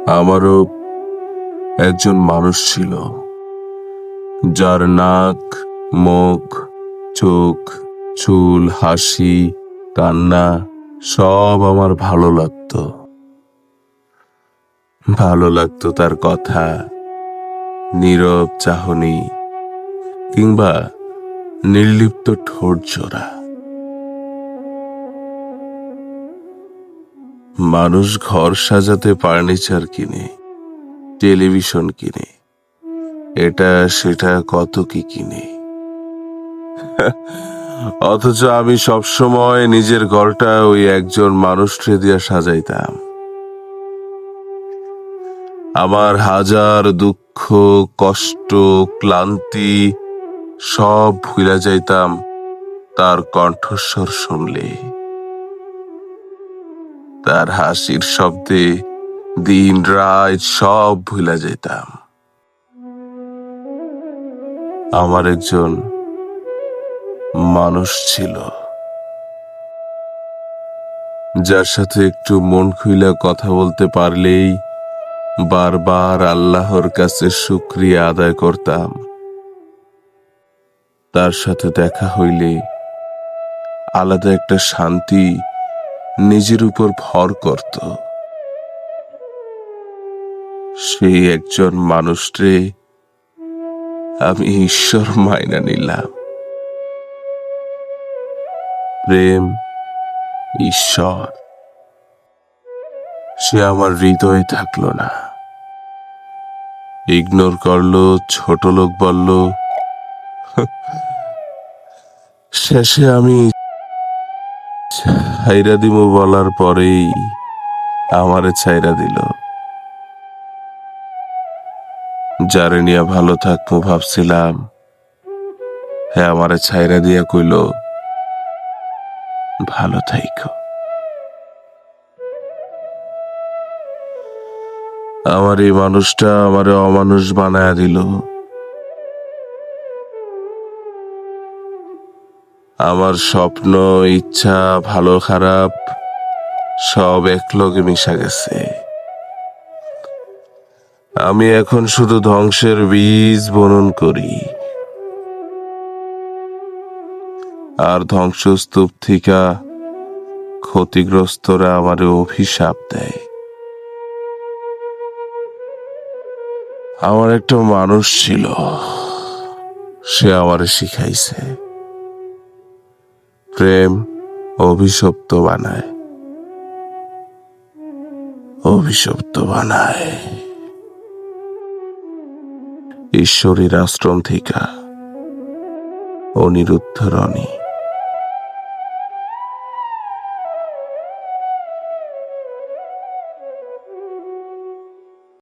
আমারও একজন মানুষ ছিল, যার নাক, মুখ, চোখ, চুল, হাসি, কান্না সব আমার ভালো লাগতো। ভালো লাগতো তার কথা, নীরব চাহনি কিংবা নির্লিপ্ত ঠোঁট জোড়া। মানুষ ঘর সাজাতে ফার্নিচার কিনে, টেলিভিশন কিনে, এটা সেটা কত কি কিনে, অথচ আমি সবসময় নিজের ঘরটা ওই একজন মানুষকে দিয়া সাজাইতাম। আমার হাজার দুঃখ, কষ্ট, ক্লান্তি সব ভুলা যাইতাম তার কণ্ঠস্বর শুনলে। তার হাসির শব্দে দিন রাত সব ভুলা যেতাম। আমার একজন মানুষ ছিল, যার সাথে একটু মন খুইলা কথা বলতে পারলেই বারবার আল্লাহর কাছে শুকরিয়া আদায় করতাম। তার সাথে দেখা হইলে আলাদা একটা শান্তি নিজের উপর ভর করত। সেই একজন মানুষরে আমি ঈশ্বর মাইনা নিলাম। প্রেম, ঈশ্বর, সে আমার হৃদয়ে থাকলো না। ইগনোর করলো, ছোট লোক বলল, শেষে আমি ছাইরা দিব বলার পরেই আমারে ছাইরা দিল। যারে নিয়ে ভালো থাকবো ভাবছিলাম, হ্যাঁ আমারে ছাইরা দিয়া কইল, ভালো থাইকো। আমার এই মানুষটা আমারে অমানুষ বানায়া দিল। আমার স্বপ্ন, ইচ্ছা, ভালো খারাপ সব একলগে মিশা গেছে। আমি এখন শুধু ধ্বংসের বীজ বনন করি, আর ধ্বংসস্তূপ থেকে ক্ষতিগ্রস্তরা আমারে অভিশাপ দেয়। আমার একটা মানুষ ছিল, সে আমারে শিখাইছে প্রেম অভিশপ্ত বানায়, অভিশপ্ত বানায়। ঈশ্বরের আশ্রম থেকে অনিরুদ্ধ রনি।